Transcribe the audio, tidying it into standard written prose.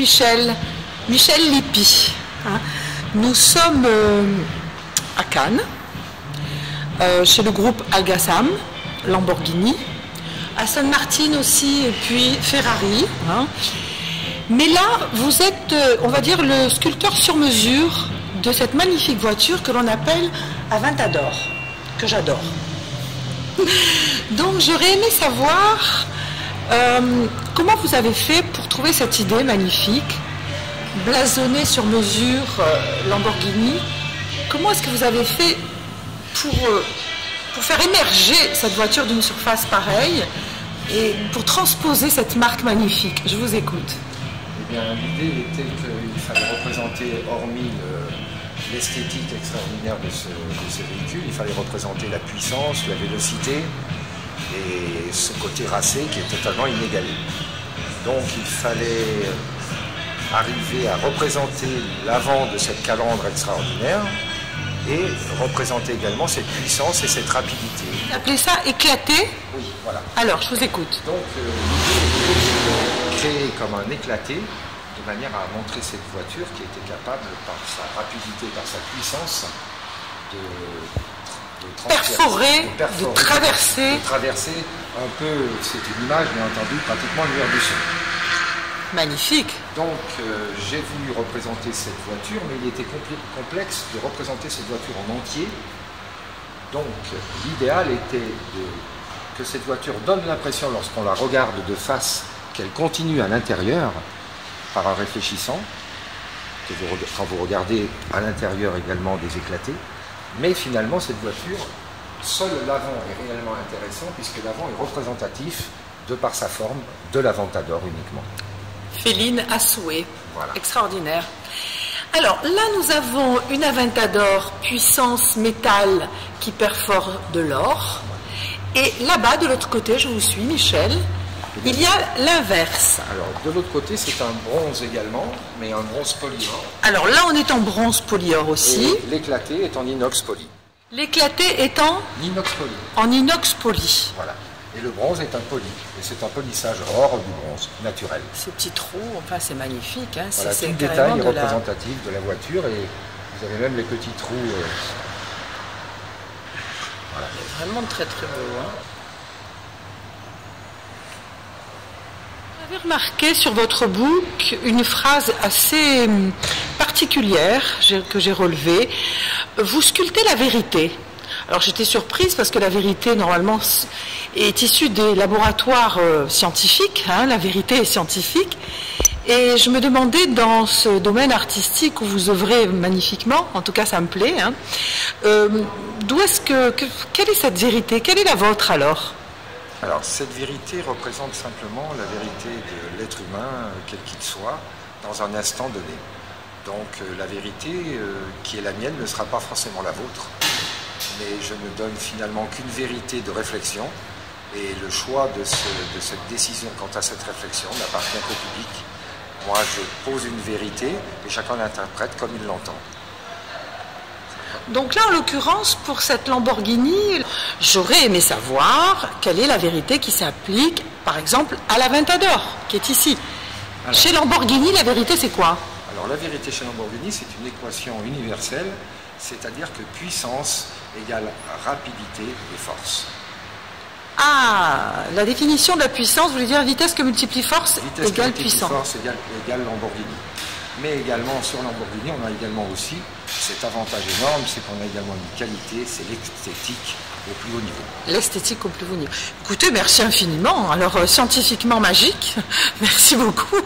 Michel Lippi. Hein. Nous sommes à Cannes, chez le groupe Algasam, Lamborghini, Aston Martin aussi, et puis Ferrari. Hein. Mais là, vous êtes, on va dire, le sculpteur sur mesure de cette magnifique voiture que l'on appelle Aventador, que j'adore. Donc j'aurais aimé savoir comment vous avez fait pour trouver cette idée magnifique, blasonnée sur mesure Lamborghini. Comment est-ce que vous avez fait pour faire émerger cette voiture d'une surface pareille et pour transposer cette marque magnifique? Je vous écoute. Eh bien, l'idée était qu'il fallait représenter, hormis l'esthétique extraordinaire de ce véhicule, il fallait représenter la puissance, la vélocité et ce côté racé qui est totalement inégalé. Donc il fallait arriver à représenter l'avant de cette calandre extraordinaire et représenter également cette puissance et cette rapidité. Vous appelez ça éclaté? Oui, voilà. Alors, je vous écoute. Donc l'idée était de créer comme un éclaté, de manière à montrer cette voiture qui était capable, par sa rapidité, par sa puissance, de perforer, de traverser. De traverser un peu, c'est une image, bien entendu, pratiquement le mur du son. Magnifique. Donc j'ai voulu représenter cette voiture, mais il était complexe de représenter cette voiture en entier. Donc l'idéal était que cette voiture donne l'impression, lorsqu'on la regarde de face, qu'elle continue à l'intérieur, par un réfléchissant, quand vous regardez à l'intérieur également des éclatés, mais finalement cette voiture, seul l'avant est réellement intéressant, puisque l'avant est représentatif, de par sa forme, de l'Aventador uniquement. Féline à souhait, voilà. Extraordinaire. Alors là nous avons une Aventador puissance métal qui perfore de l'or, et là-bas de l'autre côté, je vous suis Michel, il y a l'inverse. Alors, de l'autre côté, c'est un bronze également, mais un bronze polyor. Alors là, on est en bronze polyor aussi. Et l'éclaté est en inox poly. L'éclaté est en inox poly. En inox poly. Voilà. Et le bronze est un poly. Et c'est un polissage hors du bronze, naturel. Ces petits trous, enfin, c'est magnifique. Hein. Voilà, c'est tout le détail est représentatif de la voiture. Et vous avez même les petits trous. Voilà. C'est vraiment très très beau. Hein. Vous avez remarqué sur votre book une phrase assez particulière que j'ai relevée. Vous sculptez la vérité. Alors j'étais surprise parce que la vérité normalement est issue des laboratoires scientifiques. Hein, la vérité est scientifique. Et je me demandais dans ce domaine artistique où vous œuvrez magnifiquement, en tout cas ça me plaît, hein, quelle est cette vérité? Quelle est la vôtre alors? Alors, cette vérité représente simplement la vérité de l'être humain, quel qu'il soit, dans un instant donné. Donc, la vérité qui est la mienne ne sera pas forcément la vôtre, mais je ne donne finalement qu'une vérité de réflexion, et le choix de cette décision quant à cette réflexion n'appartient qu'au public. Moi, je pose une vérité, et chacun l'interprète comme il l'entend. Donc là, en l'occurrence, pour cette Lamborghini, j'aurais aimé savoir quelle est la vérité qui s'applique, par exemple, à l'Aventador, qui est ici. Alors, chez Lamborghini, la vérité, c'est quoi? Alors, la vérité chez Lamborghini, c'est une équation universelle, c'est-à-dire que puissance égale rapidité et force. Ah, la définition de la puissance, vous voulez dire vitesse que multiplie force égale puissance. Force égale Lamborghini. Mais également, sur Lamborghini, on a également aussi cet avantage énorme, c'est qu'on a également une qualité, c'est l'esthétique au plus haut niveau. L'esthétique au plus haut niveau. Écoutez, merci infiniment. Alors, scientifiquement magique, merci beaucoup.